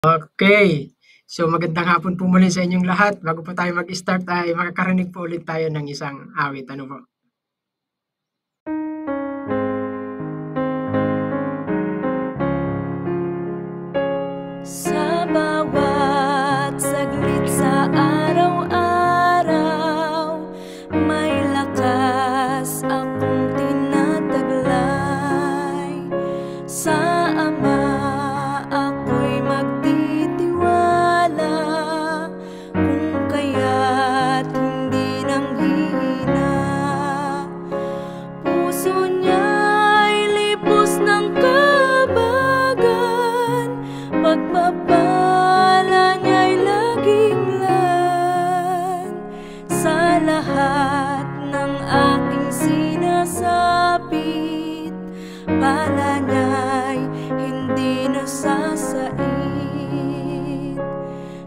Okay. So magandang hapon po muli sa inyong lahat. Bago po tayo mag-start ay makakarinig po ulit tayo ng isang awit. Ano po? Sa bawat saglit sa araw-araw, may lakas akong tinataglay. Sa Ama ako'y magtitiwala, kung kaya't hindi nanghihina. Puso niya'y lipos ng kabagan, pagpapala niya'y laging lan. Sa lahat ng aking sinasapit, pala niya'y hindi nasasait.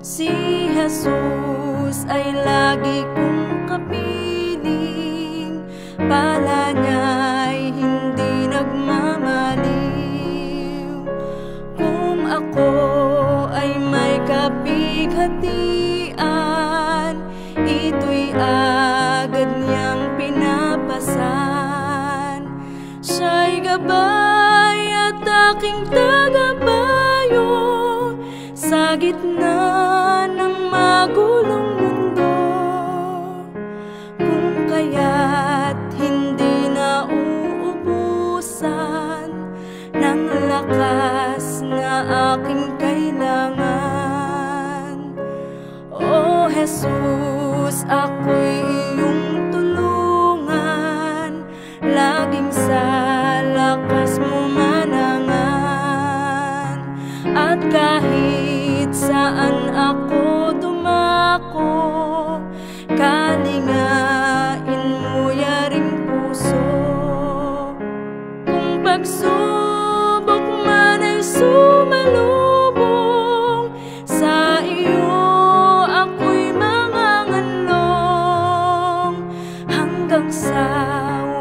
Si Jesus ay lagi kong kapiling, pala niya'y hindi nagmamaliw. Kung ako ay may kapighatian, ito'y agad niyang pinapasan. Siya'y gabay at aking tagapayo sa gitna ng magulong mundo. Kung kaya't hindi na uubusan ng lakas na aking kailangan. O Jesus, ako'y iyong tulungan, laging sa lakas mo manangan. At kahit saan ako dumako, kalingain mo yaring puso. Kung pagsubok man ay sumalubong, sa iyo ako'y manganganlong. Hanggang sa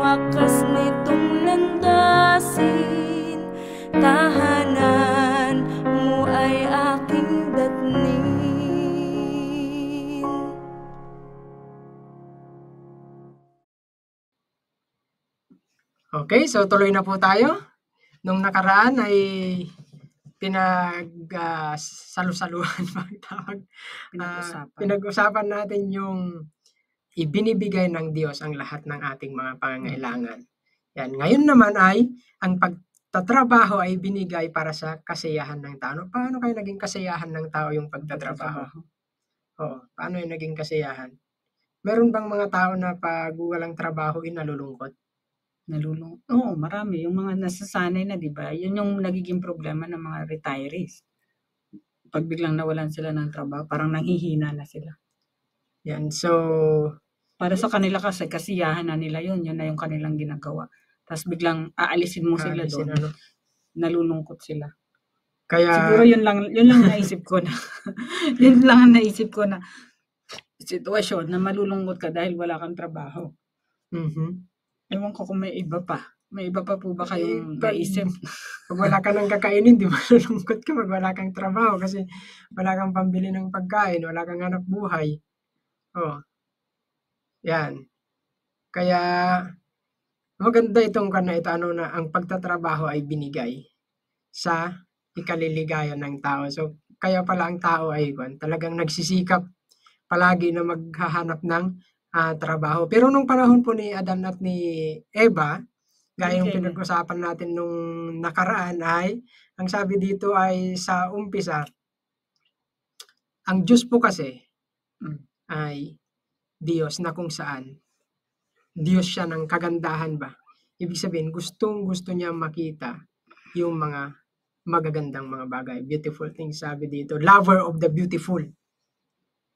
wakas nitong landasin, tahanan mo ay aking datnin. Okay, so tuloy na po tayo. Nung nakaraan ay salu-saluhan tawag. Pinag-usapan natin yung ibinibigay ng Diyos ang lahat ng ating mga pangangailangan. Yan. Ngayon naman ay ang pagtatrabaho ay binigay para sa kasiyahan ng tao. Paano kayo naging kasiyahan ng tao yung pagtatrabaho? Oo, paano yung naging kasiyahan? Meron bang mga tao na pag walang trabaho nalulungkot? Oo, marami. Yung mga nasasanay na, di ba? Yun yung nagiging problema ng mga retirees. Pag biglang nawalan sila ng trabaho, parang nanghihina na sila. Yan, so para sa kanila kasi kasiyahan na nila yun na yung kanilang ginagawa. Tapos biglang aalisin mo sila doon. Nalulungkot sila. Kaya siguro yun lang naisip ko na. Yun lang ang naisip ko na sitwasyon na malulungkot ka dahil wala kang trabaho. Ewan ko kung may iba pa. May iba pa po ba kayong naisip? Pag wala ka nang kakainin, di malulungkot ka pag wala kang trabaho kasi wala kang pambili ng pagkain, wala kang hanap buhay. Oh. Yan. Kaya maganda itong na ang pagtatrabaho ay binigay sa ikaliligaya ng tao. So kaya pala ang tao ay talagang nagsisikap palagi na maghahanap ng trabaho. Pero nung panahon po ni Adan at ni Eva, gaya yung pinag-usapan natin nung nakaraan ay, ang sabi dito ay sa umpisa, ang Diyos po kasi ay Diyos na kung saan Diyos siya ng kagandahan ba? Ibig sabihin, gustong-gusto niya makita yung mga magagandang mga bagay. Beautiful things, sabi dito. Lover of the beautiful.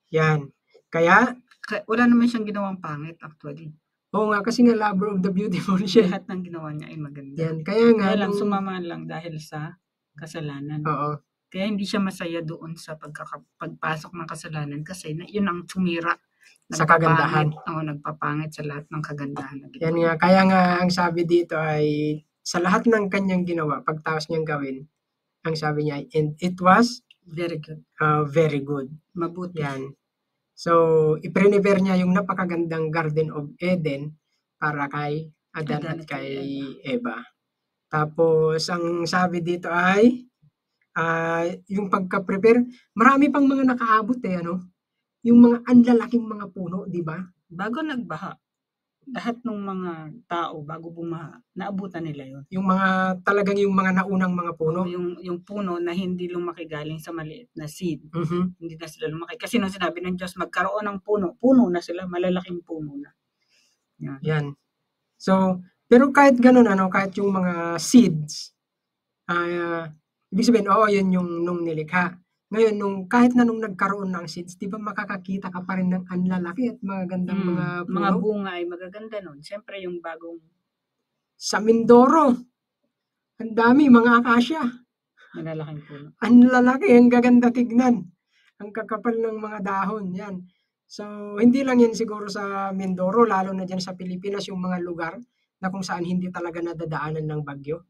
Yan. Kaya wala naman siyang ginawang pangit actually. Oo nga, kasi nga lover of the beautiful siya. Lahat ng ginawa niya ay maganda. Yan. Kaya nga, lang sumama lang dahil sa kasalanan. Oo. Kaya hindi siya masaya doon sa pagpasok ng kasalanan kasi yun ang tumira sa kagandahan. Oo, nagpapangit sa lahat ng kagandahan. Yan nga, kaya nga ang sabi dito ay sa lahat ng kanyang ginawa, pagtaos niyang gawin, ang sabi niya, and it was Very good. Very good. Mabuti. Yan. So, i-prepare niya yung napakagandang Garden of Eden para kay Adan at kay Eva. Tapos, ang sabi dito ay, yung pagka-prepare, marami pang mga nakaabot yung mga anlalaking mga puno, di ba? Bago nagbaha, lahat ng mga tao bago bumaha, naabutan nila yun. Yung mga talagang yung mga naunang mga puno. Yung puno na hindi lumaki galing sa maliit na seed. Hindi na sila lumaki. Kasi nung sinabi ng Diyos, magkaroon ng puno na sila, malalaking puno na. Yan. So, pero kahit ganun, kahit yung mga seeds, ibig sabihin, yun yung nung nilikha. Ngayon, kahit na nung nagkaroon ng seeds, di ba makakakita ka pa rin ng anlalaki at magagandang mga puno? Mga bunga ay magaganda nun. Siyempre yung bagong... Sa Mindoro, ang dami, mga akasya. Malalaking puno. Ang lalaki, ang gaganda tignan. Ang kakapal ng mga dahon, yan. So, hindi lang yan siguro sa Mindoro, lalo na dyan sa Pilipinas, yung mga lugar na kung saan hindi talaga nadadaanan ng bagyo.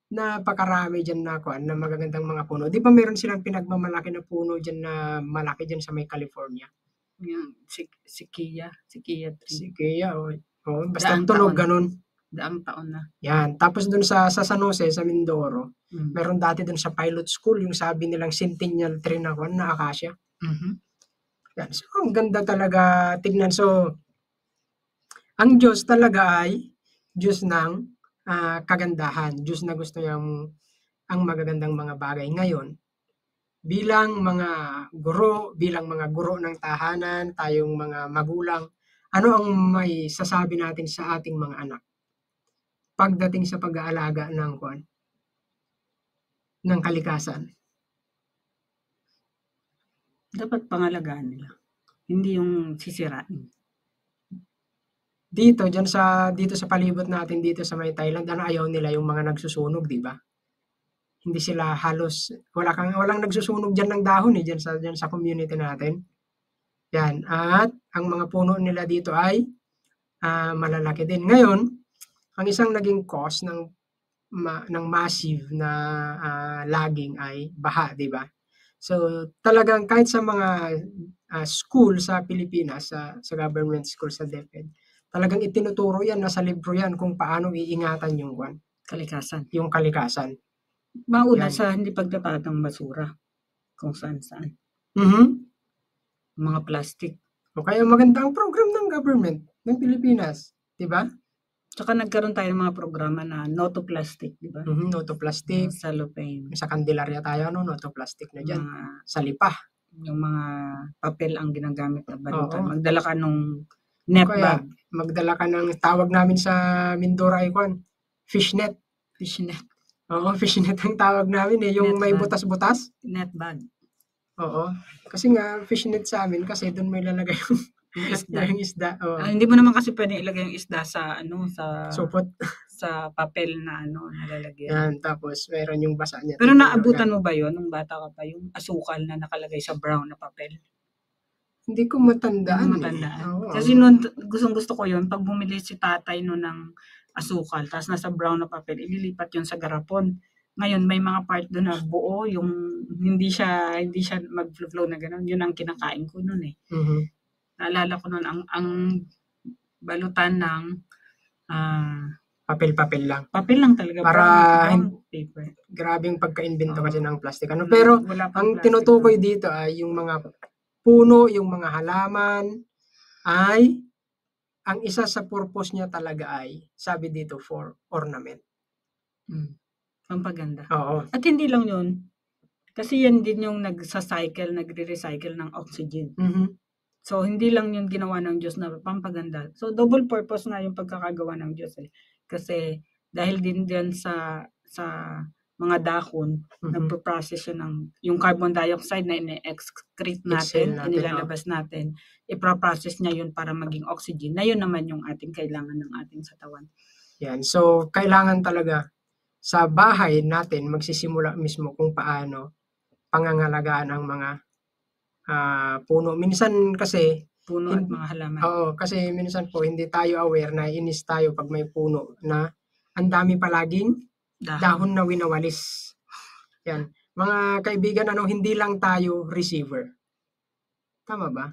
Napakarami dyan na magagandang mga puno. Di ba meron silang pinagmamalaki na puno dyan na malaki dyan sa may California? Yung Sikia tree. Sikia, basta tunog ganun. Daang taon na. Yan. Tapos dun sa San Jose, sa Mindoro, meron dati dun sa pilot school, yung sabi nilang centennial tree na acacia. Yan. So, ang ganda talaga tignan. So, ang Diyos talaga ay Diyos ng kagandahan. Diyos na gusto niyang ang magagandang mga bagay. Ngayon, bilang mga guro ng tahanan, tayong mga magulang, ano ang may sasabi natin sa ating mga anak pagdating sa pag-aalaga ng kalikasan? Dapat pangalagaan nila. Hindi yung sisirain. Dito sa palibot natin dito sa may Thailand, ayaw nila yung mga nagsusunog, di ba? Hindi sila halos, walang nagsusunog dyan ng dahon dyan sa community natin. Yan. At ang mga puno nila dito ay malalaki din. Ngayon, ang isang naging cause ng massive na logging ay baha, di ba? So, talagang kahit sa mga school sa Pilipinas, sa government school sa DepEd, talagang itinuturo yan, nasa libro yan kung paano iingatan yung kalikasan. Yung kalikasan. Mauna sa hindi pagtatapon ng basura. Kung saan-saan. Mga plastic. O kaya maganda ang program ng government ng Pilipinas. Diba? Tsaka nagkaroon tayo ng mga programa na no to plastic. Diba? No to plastic. Cellophane. Sa Candelaria tayo, no to plastic na dyan. Sa Lipa. Yung mga papel ang ginagamit na balutan. Magdala ka nung net bag. Magdala ka ng tawag namin sa Mindoro Icon, fishnet. Oo, fishnet ang tawag namin yung net may butas-butas. Net bag. Oo. Kasi nga, fishnet sa amin kasi doon may lalagay yung isda. Hindi mo naman kasi pwedeng ilagay yung isda sa supot. Sa papel na nalalagyan. Yan, tapos meron yung basa niya. Pero naabutan mo ba yon nung bata ka pa, yung asukal na nakalagay sa brown na papel? Hindi ko matandaan. Kasi noon, gusto ko yun, pag bumili si tatay ng asukal, tapos nasa brown na papel, ililipat yun sa garapon. Ngayon, may mga part doon na buo, yung hindi siya mag-flow na gano'n. Yun ang kinakain ko noon . Naalala ko noon, ang balutan ng papel lang. Papel lang talaga. Para paper. Grabe yung pagka-invento kasi ng plastic. Pero ang tinutukoy dito ay yung mga puno, yung mga halaman, ay ang isa sa purpose niya talaga ay, sabi dito, for ornament. Pampaganda. Oo. At hindi lang yun. Kasi yan din yung nagre-recycle ng oxygen. So, hindi lang yung ginawa ng Diyos na pampaganda. So, double purpose nga yung pagkakagawa ng Diyos . Kasi, dahil din sa mga dahon, nagpo-process yun yung carbon dioxide na ine-excrete natin, inilalabas natin, iproprocess niya yun para maging oxygen, na yun naman yung ating kailangan ng ating katawan. Yan. So, kailangan talaga sa bahay natin magsisimula mismo kung paano pangangalagaan ang mga puno. Minsan kasi, puno at mga halaman. Oo, kasi minsan po hindi tayo aware na inis tayo pag may puno na ang dami palaging dahon na winawalis. Yan. Mga kaibigan, hindi lang tayo receiver. Tama ba?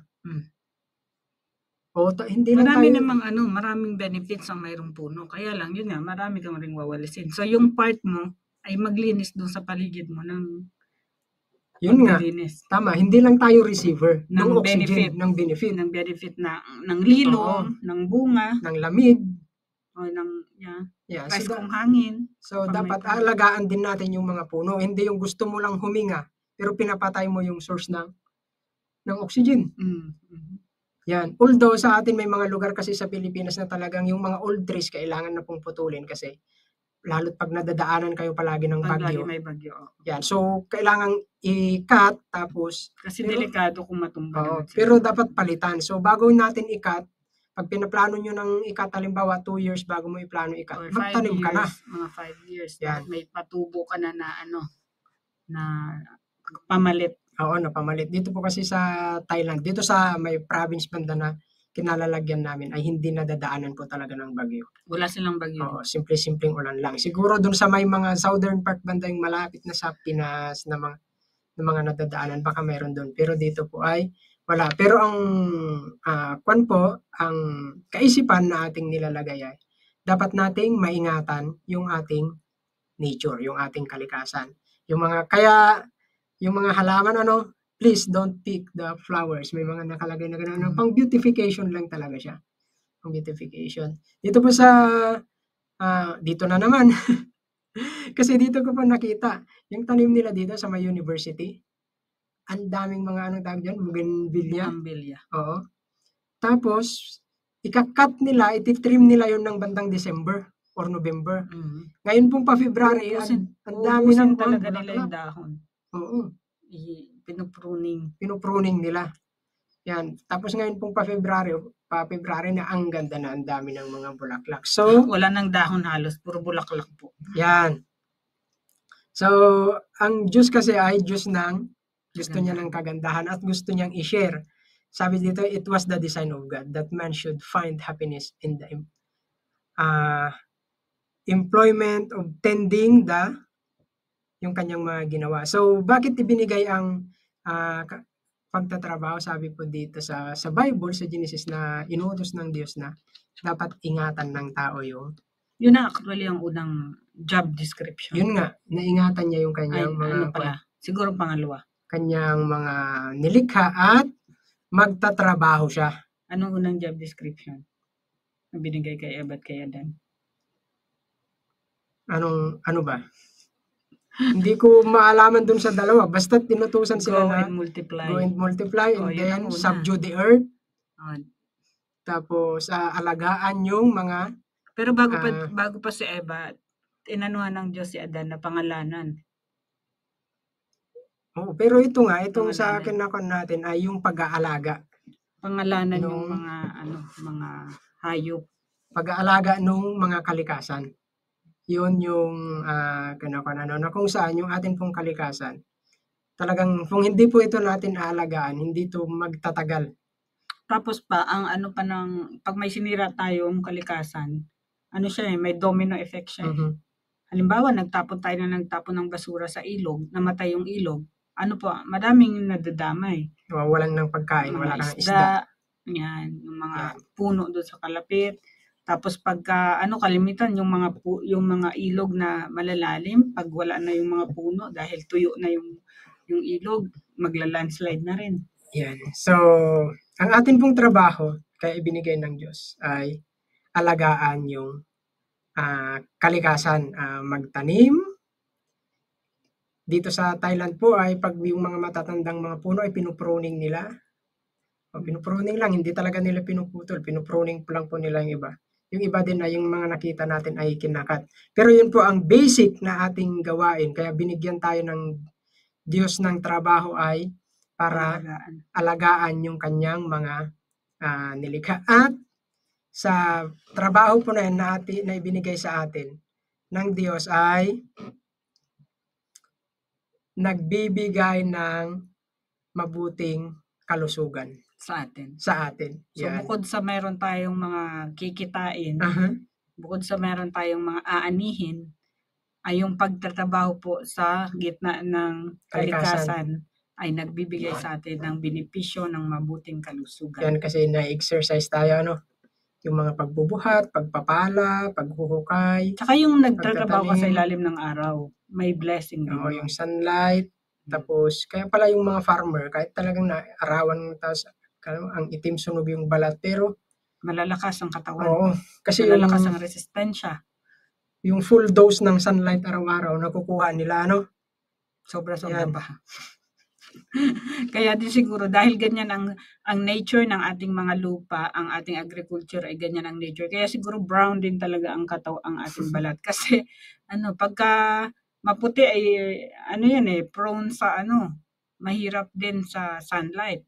O hindi lang Marami tayo namang maraming benefits ang mayroong puno. Kaya lang, yun nga, marami kang ring wawalisin. So, yung part mo ay maglinis doon sa paligid mo ng yun nga, maglilinis. tama, hindi lang tayo receiver ng benefit, oxygen, ng benefit, ng benefit ng lilong, ng bunga, ng lamig, o ng yeah, preskong hangin. So, Pag may dapat puno. alagaan din natin yung mga puno. Hindi yung gusto mo lang huminga, pero pinapatay mo yung source ng oxygen. Yan. Although sa atin may mga lugar kasi sa Pilipinas na talagang yung mga old trees kailangan na pong putulin kasi lalo't pag nadadaanan kayo palagi ng Pag lagi bagyo. may bagyo. Yan. So, kailangang i-cut tapos Kasi delikado kung matumba naman sila. pero dapat palitan. So, bago natin i-cut, pag pinaplano nyo ng i-cut, halimbawa 2 years bago mo i-plano i-cut, Or 5 magtanim ka na. years, mga 5 years. Yan. May patubo ka na na pamalit. Oo, napamalit. Dito po kasi sa Thailand, dito sa may province banda na kinalalagyan namin ay hindi nadadaanan po talaga ng bagyo. Wala silang bagyo. Oo, simple-simpleng ulan lang. Siguro dun sa may mga southern part banda yung malapit na sa Pinas na mga nadadaanan, baka meron dun. Pero dito po ay wala. Pero ang ang kaisipan na ating nilalagay ay dapat nating maingatan yung ating nature, yung ating kalikasan. Yung mga halaman, please don't pick the flowers. May mga nakalagay na gano'n. Pang beautification lang talaga siya. Pang beautification. Dito po dito na naman. Kasi dito ko po nakita, yung tanim nila dito sa may university, ang daming mga tawag dyan, bougainvillea. Oo. Tapos, ika-cut nila, ititrim nila yun ng bandang December or November. Ngayon pong pa-February, ang dami ng talaga nila yung dahon. Oo. Pinupruning nila. Yan. Tapos ngayon pong pa-February na ang ganda na, ang dami ng mga bulaklak. So, wala nang dahon halos, puro bulaklak po. Yan. So, ang Diyos kasi ay Diyos gusto niya ng kagandahan at gusto niyang i-share. Sabi dito, it was the design of God that man should find happiness in the employment of tending yung kanyang mga ginawa. So, bakit ibinigay ang pagtatrabaho? Sabi po dito sa Bible, sa Genesis, na inuutos ng Diyos na dapat ingatan ng tao yung yun na actually ang unang job description. Yun nga, naingatan niya yung kanyang siguro pangalawa. Kanyang mga nilikha at magtatrabaho siya. Anong unang job description na binigay kay Eva at kay Adan? Ano ba? Hindi ko maalaman dun sa dalawa. Basta tinutusan sila Go na go and multiply and then subdue the earth. Tapos alagaan yung mga pero bago pa si Eva, inanuhan ng Diyos si Adan na pangalanan. Oo, pero itong sa akin natin ay yung pag-aalaga. Pangalanan yung mga hayop. Pag-aalaga nung mga kalikasan. Yun yung na kung saan yung atin pong kalikasan. Talagang kung hindi po ito natin aalagaan, hindi ito magtatagal. Tapos pa, pag may sinira tayong kalikasan, may domino effect siya. Halimbawa, nagtapon ng basura sa ilog, namatay yung ilog, madaming nadadamay. Walang ng pagkain, wala kang isda. Yan, yung mga puno doon sa kalapit. Tapos pagka kalimitan yung mga ilog na malalalim, pag wala na yung mga puno dahil tuyo na yung ilog, magla-landslide na rin. Yan. So, ang atin pong trabaho kaya ibinigay ng Diyos ay alagaan yung kalikasan, magtanim. Dito sa Thailand po ay pag yung mga matatandang mga puno ay pinupruning nila. Pinupruning lang, hindi talaga nila pinuputol. Pinupruning lang po nila yung iba. Yung iba din ay yung mga nakita natin ay kinakat. Pero yun po ang basic na ating gawain. Kaya binigyan tayo ng Diyos ng trabaho ay para alagaan yung kanyang mga nilikha. At sa trabaho po na yan na ibinigay sa atin ng Diyos ay nagbibigay ng mabuting kalusugan sa atin. So, bukod sa meron tayong mga kikitain, bukod sa meron tayong mga aanihin, ay yung pagtatrabaho po sa gitna ng kalikasan ay nagbibigay sa atin ng benepisyo ng mabuting kalusugan. Yan kasi na-exercise tayo, ano? Yung mga pagbubuhat, pagpapala, paghuhukay. Tsaka yung nagtatrabaho ka sa ilalim ng araw, may blessing din. Oo, yung sunlight. Tapos, kaya pala yung mga farmer, kahit talagang naarawan, tapos ang itim sunog yung balat, pero malalakas ang katawan. Oo, kasi malalakas ang resistensya. Yung full dose ng sunlight araw-araw, nakukuha nila, ano? Sobra-sobra pa. Kaya din siguro, dahil ganyan ang nature ng ating mga lupa, ang ating agriculture ay ganyan ang nature. Kaya siguro brown din talaga ang ating balat. Kasi, pagka maputi ay, prone sa, mahirap din sa sunlight.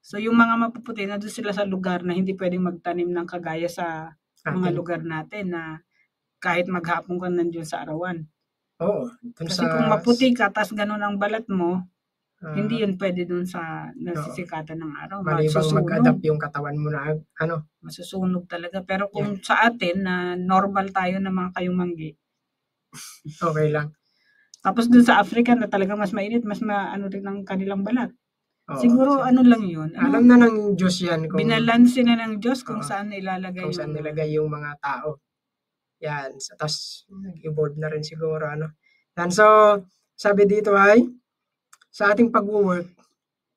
So, yung mga mapuputi, nandun sila sa lugar na hindi pwedeng magtanim ng kagaya sa mga lugar natin na kahit maghapon ka nandiyon sa arawan. Oo. Kasi kung maputi ka, tas ganun ang balat mo, hindi yun pwede dun sa nasisikatan ng araw. Malibang mag-adapt yung katawan mo na, masusunog talaga. Pero kung sa atin, na normal tayo na mga kayumanggi, okay lang. Tapos dun sa Africa na talaga mas mainit, mas rin ang kanilang balat. Siguro lang yun. Alam na ng Diyos yan. Binalanse na ng Diyos kung saan ilalagay kung saan nilagay yung mga tao. Yan. Tapos, nag-evolve na rin siguro, Yan. So, sabi dito ay, sa ating pag-work,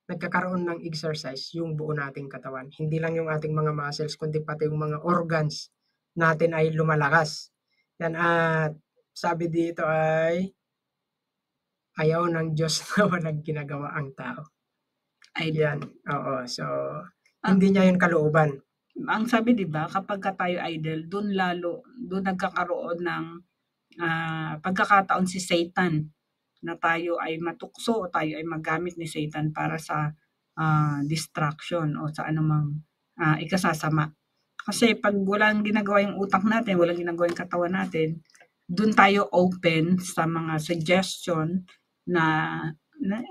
nagkakaroon ng exercise yung buo nating katawan. Hindi lang yung ating mga muscles, kundi pati yung mga organs natin ay lumalakas. Yan. At sabi dito ay, ayaw ng Diyos na walang ginagawa ang tao. Yan. Oo. So, hindi niya yun kalooban. Ang sabi, di ba, kapag tayo idle, doon nagkakaroon ng pagkakataon si Satan na tayo ay matukso o tayo ay magamit ni Satan para sa distraction o sa anumang ikasasama. Kasi pag walang ginagawa yung utak natin, walang ginagawa yung katawan natin, doon tayo open sa mga suggestion na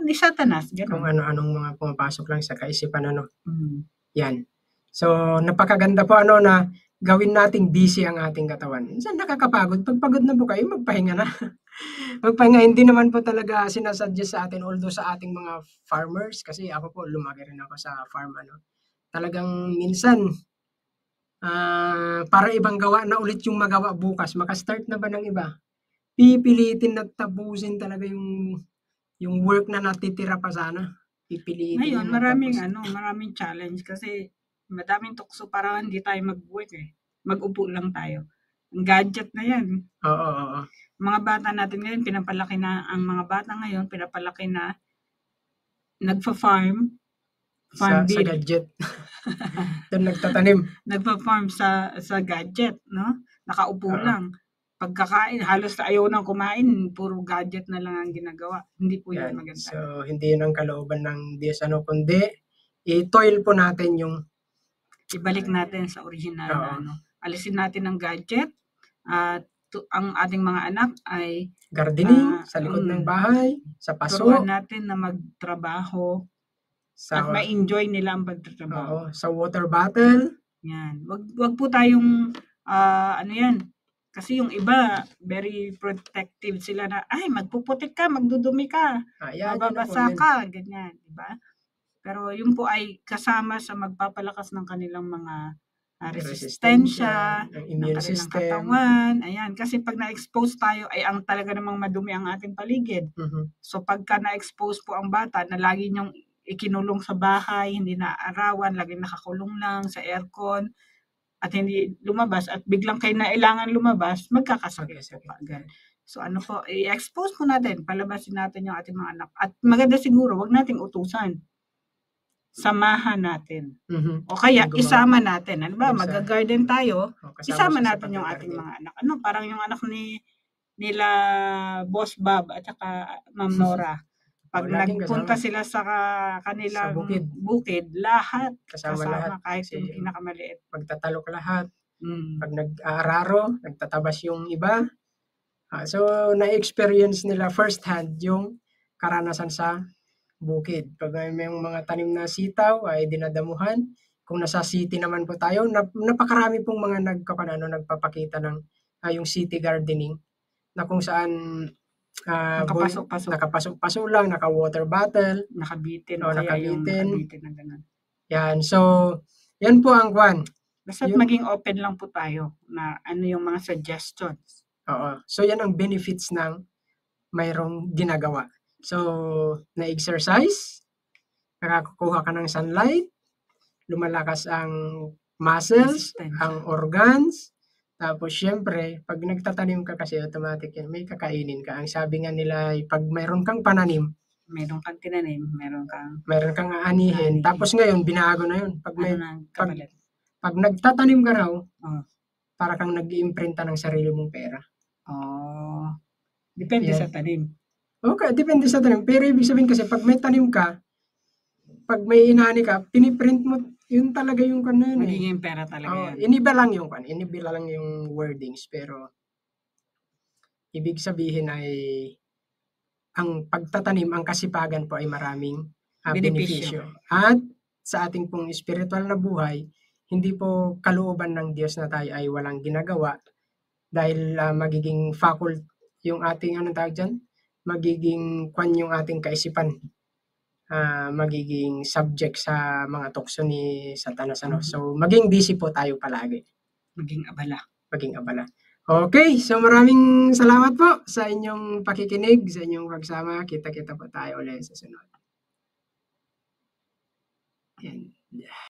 ni Satanas. Ganun. Kung ano-anong mga pumapasok lang sa kaisipan, Yan. So, napakaganda po, na gawin nating busy ang ating katawan. Minsan nakakapagod. Pag pagod na po kayo, magpahinga na. Magpahinga, hindi naman po talaga sinasuggest sa atin, although sa ating mga farmers, kasi ako po, lumaki rin ako sa farm, Talagang minsan, para ibang gawa na ulit yung magawa bukas, makastart na ba ng iba? Pipilitin na tapusin talaga yung work na natitira pa sana. Pipilitin. Ngayon, maraming challenge kasi madaming tukso para hindi tayo mag-work Mag-upo lang tayo. Ang gadget na yan. Oo. Mga bata natin ngayon, pinapalaki na nagfa-farm. Sa gadget. Doon nagtatanim. Nagpa-farm sa gadget, no? Nakaupo lang. Pagkakain, halos ayaw nang kumain, puro gadget na lang ang ginagawa. Hindi po yun maganda. So, hindi yun ang kalooban ng Diyos, kundi i-toil po natin yung ibalik natin sa original na alisin natin ang gadget at ang ating mga anak ay gardening sa likod ng bahay, sa paso. Turuan natin na magtrabaho at ma-enjoy nila ang pagtatrabaho. Sa water bottle. Yan. Wag po tayong kasi yung iba very protective sila na magpuputik ka, magdudumi ka, mababasa ka, ganyan, di ba? Pero yun po ay kasama sa magpapalakas ng kanilang mga resistensya, ng kanilang katawan. Ayan, kasi pag na-expose tayo ay ang talaga namang madumi ang ating paligid. So pagka na-expose po ang bata na lagi niyong ikinulong sa bahay, hindi naaarawan, lagi nakakulong lang sa aircon at hindi lumabas at biglang kayo nailangan lumabas, magkakasakit po agad. So i-expose po natin, palabasin natin yung ating mga anak. At maganda siguro, wag nating utusan. Samahan natin. O kaya isama natin. Mag-garden tayo, isama natin yung ating mga anak. Parang yung anak nila Boss Bob at saka Ma'am Nora. Pag nagpunta sila sa kanilang bukid, lahat kasama kahit yung pinakamaliit. Pagtatalok lahat. Pag nag-aararo, nagtatabas yung iba. So, na-experience nila first hand yung karanasan sa bukid. Pag may mga tanim na sitaw ay dinadamuhan. Kung nasa city naman po tayo, napakarami pong mga nagpapakita ng yung city gardening na kung saan nakapasok-pasok lang, naka-water bottle, nakabitin o o kaya yung nakabitin. nakabitin na ganun. Yan. So, yan po ang kwan. Basta't maging open lang po tayo na ano yung mga suggestions. Oo. So, yan ang benefits ng mayroong ginagawa. So, na-exercise, nakakakuha ka ng sunlight, lumalakas ang muscles, ang organs, tapos syempre, pag nagtatanim ka kasi automatic yan, may kakainin ka. Ang sabi nga nila, pag mayroon kang pananim, meron kang tinanim, meron kang aanihin. Tapos ngayon, binago na yun. Pag nagtatanim ka raw, para kang nag-iimprinta ng sarili mong pera. Depende sa tanim. Okay, depende sa tanim. Pero ibig sabihin kasi, pag may tanim ka, pag may inani ka, piniprint mo, yun talaga yung kanan. Magiging pera talaga yan. Iniba lang yung wordings, pero ibig sabihin ay ang pagtatanim, ang kasipagan po ay maraming benepisyo. At sa ating pong spiritual na buhay, hindi po kalooban ng Diyos na tayo ay walang ginagawa dahil magiging faculty yung ating magiging yung ating kaisipan. Magiging subject sa mga tukso ni Satanas. So, maging busy po tayo palagi. Maging abala. Okay, so maraming salamat po sa inyong pakikinig, sa inyong pagsama. Kita-kita po tayo ulit sa sunod.